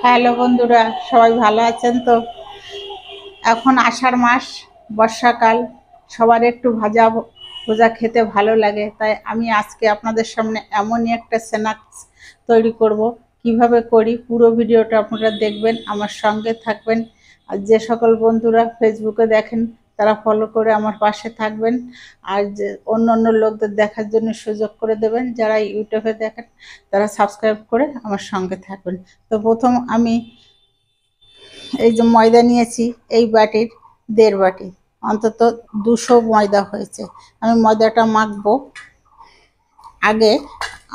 Hello বন্ধুরা, সবাই ভালো আছেন তো? এখন আষাঢ় মাস, বর্ষাকাল, সবার একটু ভাজা ভুজা খেতে ভালো লাগে। তাই আমি আজকে আপনাদের সামনে এমনই একটা স্ন্যাক্স তৈরি করব। কিভাবে করি পুরো ভিডিওটা আপনারা দেখবেন, আমার সঙ্গে থাকবেন। আর যে সকল বন্ধুরা ফেসবুকে দেখেন তারা ফলো করে আমার পাশে থাকবেন। আর যে অন্য অন্য লোকদের দেখার জন্য সুযোগ করে দেবেন। যারা ইউটিউবে দেখেন তারা সাবস্ক্রাইব করে আমার সঙ্গে থাকবেন। তো প্রথম আমি এই যে ময়দা নিয়েছি, এই বাটির 1.5 বাটি, অন্তত 200 ময়দা হয়েছে। আমি ময়দাটা মাখবো। আগে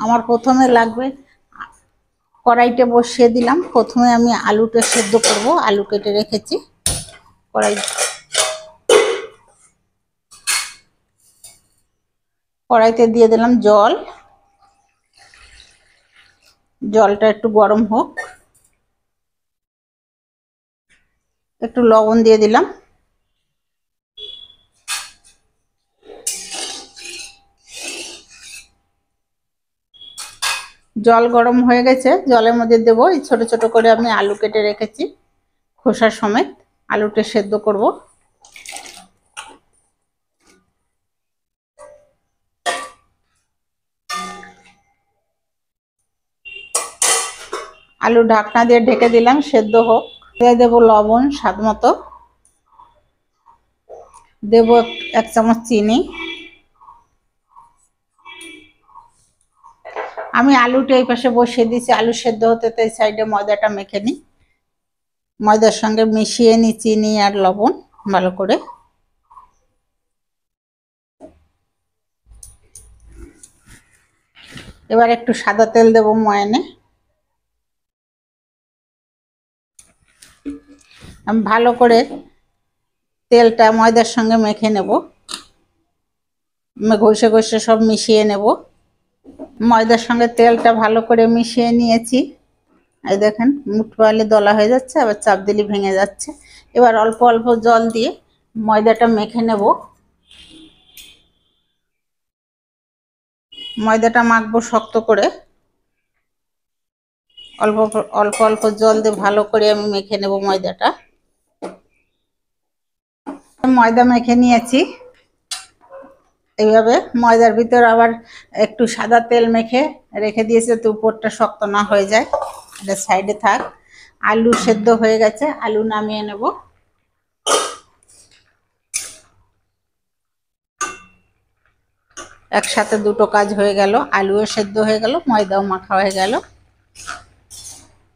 আমার প্রথমে লাগবে, কড়াইতে বসিয়ে দিলাম। প্রথমে আমি আলুটা সেদ্ধ করব। আলু কেটে রেখেছি। কড়াইতে দিয়ে দিলাম জল। জলটা একটু গরম হোক। একটু লবণ দিয়ে দিলাম। জল গরম হয়ে গেছে। জলের মধ্যে দেবো এই ছোট ছোট করে আমি আলু কেটে রেখেছি, খোসা সমেত। আলুটা সেদ্ধ করব। আলু ঢাকনা দিয়ে ঢেকে দিলাম, সেদ্ধ হোক। দিয়ে দেবো লবণ স্বাদ মতো। দেবো 1 চামচ চিনি। আমি আলুটা এই পাশে বসিয়ে দিয়েছি, আলু সেদ্ধ হতে। তো এই সাইডে ময়দাটা মেখে নিই। ময়দার সঙ্গে মিশিয়ে নিই চিনি আর লবণ ভালো করে। এবার একটু সাদা তেল দেবো ময়ানে। আমি ভালো করে তেলটা ময়দার সঙ্গে মেখে নেব। ঘষে ঘষে সব মিশিয়ে নেব। ময়দার সঙ্গে তেলটা ভালো করে মিশিয়ে নিয়েছি। এই দেখেন মুঠো আলে দলা হয়ে যাচ্ছে, আবার চাপ দিলে ভেঙে যাচ্ছে। এবার অল্প অল্প জল দিয়ে ময়দাটা মেখে নেব। ময়দাটা মাখবো শক্ত করে। অল্প অল্প অল্প জল দিয়ে ভালো করে আমি মেখে নেব ময়দাটা। ময়দা মেখে নিয়েছি। এইভাবে ময়দার ভিতর আবার একটু সাদা তেল মেখে রেখে দিয়েছে, তো উপরটা শক্ত না হয়ে যায়। এটা সাইডে থাক। আলু সেদ্ধ হয়ে গেছে, আলু নামিয়ে নেব। একসাথে দুটো কাজ হয়ে গেল, আলুও সেদ্ধ হয়ে গেল, ময়দাও মাখা হয়ে গেল।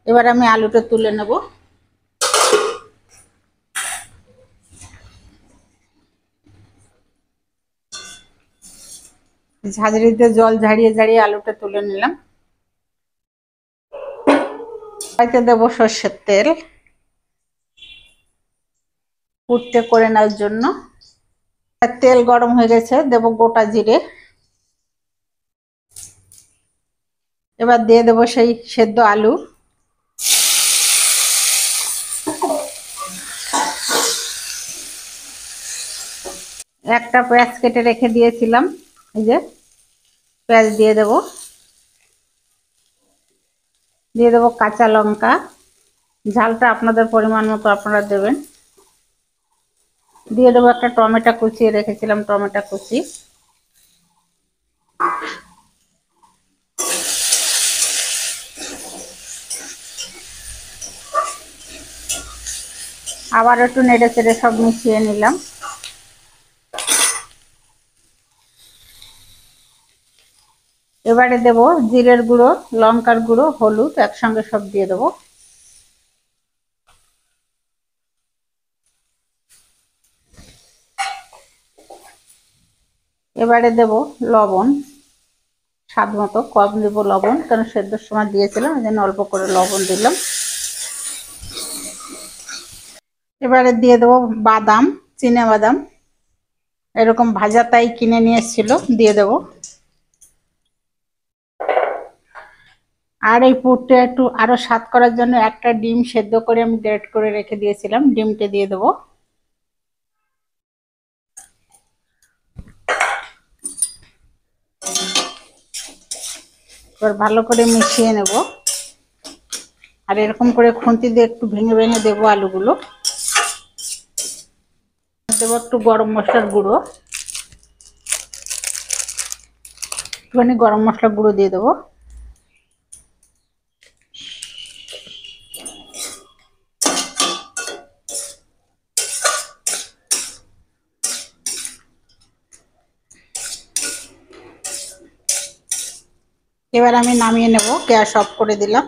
এবার আমি আলুটা তুলে নেব। ঝাঁঝরিতে জল ঝাড়িয়ে ঝাড়িয়ে আলুটা তুলে নিলাম। কড়াইতে দেবো সর্ষের তেল ফুটতে করে নেওয়ার জন্য। তেল গরম হয়ে গেছে, দেবো গোটা জিরে। এবার দিয়ে দেবো সেই সেদ্ধ আলু। একটা পেঁয়াজ কেটে রেখে দিয়েছিলাম, এই যে পেঁয়াজ দিয়ে দেবো। দিয়ে দেবো কাঁচা লঙ্কা। ঝালটা আপনাদের পরিমাণ মতো আপনারা দেবেন। দিয়ে দেবো একটা টমেটো কুচিয়ে রেখেছিলাম, টমেটো কুচি। আবার একটু নেড়ে চেড়ে সব মিশিয়ে নিলাম। এবারে দেবো জিরের গুঁড়ো, লঙ্কার গুঁড়ো, হলুদ একসঙ্গে সব দিয়ে দেবো। এবারে দেব লবণ স্বাদ মতো। কম দেবো লবণ, কারণ সেদ্ধর সময় দিয়েছিলাম, এই জন্য অল্প করে লবণ দিলাম। এবারে দিয়ে দেবো বাদাম, চিনে বাদাম। এরকম ভাজা তাই কিনে নিয়ে এসেছিল, দিয়ে দেবো। আর এই পুরটা একটু আরো স্বাদ করার জন্য একটা ডিম সেদ্ধ করে আমি গ্রেট করে রেখে দিয়েছিলাম, ডিমটা দিয়ে দেবো। এবার ভালো করে মিশিয়ে নেব। আর এরকম করে খুন্তি দিয়ে একটু ভেঙে ভেঙে দেবো আলুগুলো। দেবো একটু গরম মশলার গুঁড়ো, একটুখানি গরম মশলার গুঁড়ো দিয়ে দেবো। এবার আমি নামিয়ে নেব, গ্যাস অফ করে দিলাম।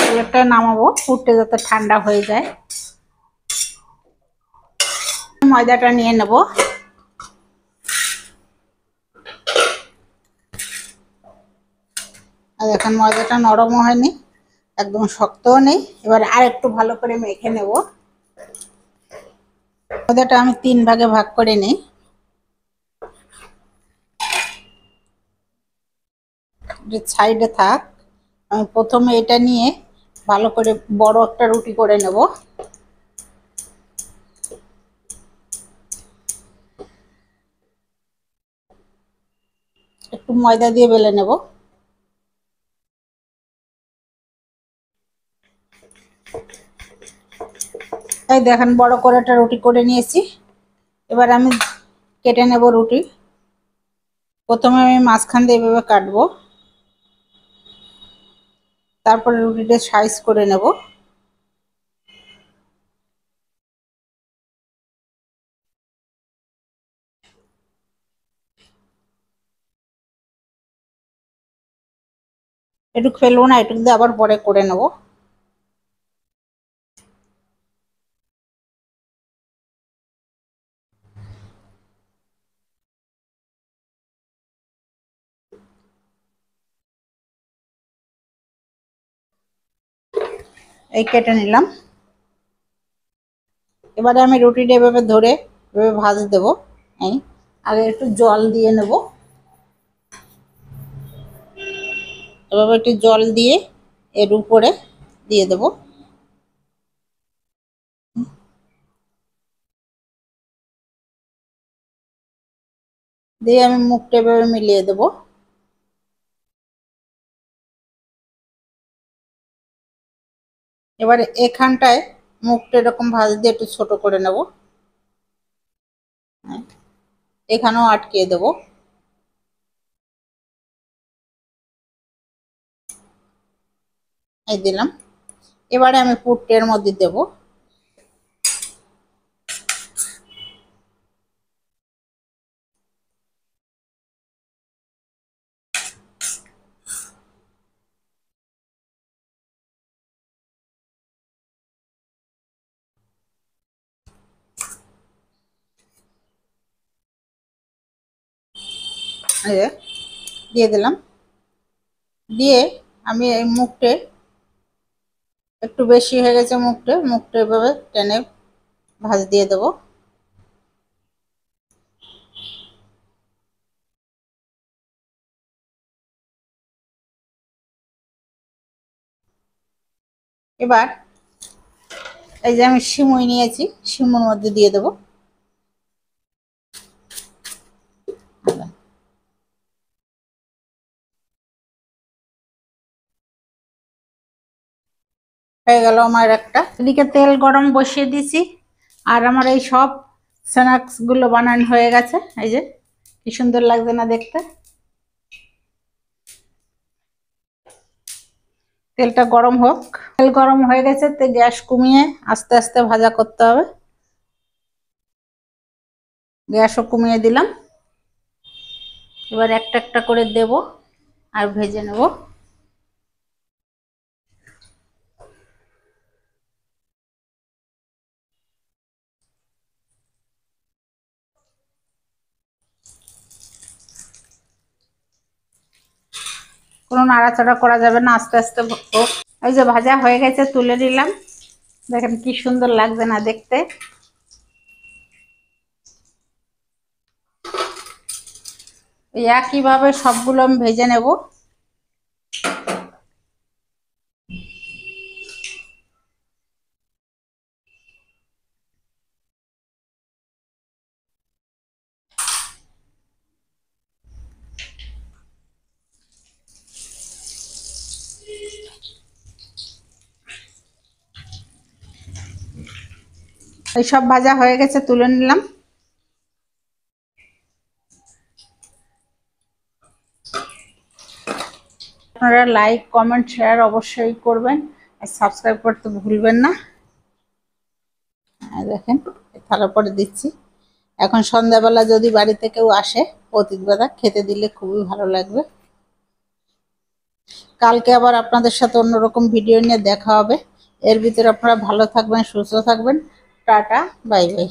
প্লেটটা নামাবো, পুরটা যাতে ঠান্ডা হয়ে যায়। ময়দাটা নিয়ে নেব। আর এখন ময়দাটা নরমও হয়নি, একদম শক্তও নেই। এবার আর একটু ভালো করে মেখে নেব। ময়দাটা আমি 3 ভাগে ভাগ করে নিই। সাইডে থাক, আমি প্রথমে এটা নিয়ে ভালো করে বড় একটা রুটি করে নেব। একটু ময়দা দিয়ে বেলে নেব। এই দেখেন বড় করে একটা রুটি করে নিয়েছি। এবার আমি কেটে নেব রুটি। প্রথমে আমি মাঝখান দিয়ে এভাবে কাটবো, তারপরে রুটিটা সাইজ করে নেব। এটুকু ফেলবো না, এটুকু দিয়ে আবার পরে করে নেব। এই কেটে নিলাম। এবারে আমি রুটিটা এভাবে ধরে এভাবে ভাজ দেবো। এই আগে একটু জল দিয়ে নেব। এভাবে একটু জল দিয়ে এর উপরে দিয়ে দেব। দিয়ে আমি মুখটা এভাবে মিলিয়ে দেব। এবারে এখানটায় মুখটা এরকম ভাজ দিয়ে একটু ছোট করে নেব। এখানেও আটকিয়ে দেব। এই দিলাম। এবারে আমি পুরটার মধ্যে দেব। এই যে দিয়ে দিলাম। দিয়ে আমি এই মুখটে একটু বেশি হয়ে গেছে, মুখটা এভাবে টেনে ভাঁজ দিয়ে দেব। এবার এই যে আমি সিমুই নিয়েছি, সিমুর মধ্যে দিয়ে দেব। হয়ে গেল আমার একটা। এদিকে তেল গরম বসিয়ে দিয়েছি, আর আমার এই সব স্ন্যাক্স গুলো বানানো হয়ে গেছে। এই যে কি সুন্দর লাগছে না দেখতে। তেলটা গরম হোক। তেল গরম হয়ে গেছে, তো গ্যাস কমিয়ে আস্তে আস্তে ভাজা করতে হবে। গ্যাসও কমিয়ে দিলাম। এবার একটা একটা করে দেব আর ভেজে নেব। কোনো নাড়াচাড়া করা যাবে না, আস্তে আস্তে হোক। এই যে ভাজা হয়ে গেছে, তুলে নিলাম। দেখেন কি সুন্দর লাগছে না দেখতে। এই একইভাবে সবগুলো আমি ভেজে নেব। এই সব ভাজা হয়ে গেছে, তুলে নিলাম। আপনারা লাইক কমেন্ট শেয়ার অবশ্যই করবেন, আর সাবস্ক্রাইব করতে ভুলবেন না। দেখেন থালার পরে দিচ্ছি। এখন সন্ধ্যাবেলা যদি বাড়িতে কেউ আসে পতিত বাদা খেতে দিলে খুবই ভালো লাগবে। কালকে আবার আপনাদের সাথে অন্যরকম ভিডিও নিয়ে দেখা হবে। এর ভিতরে আপনারা ভালো থাকবেন, সুস্থ থাকবেন। Tata, bye bye.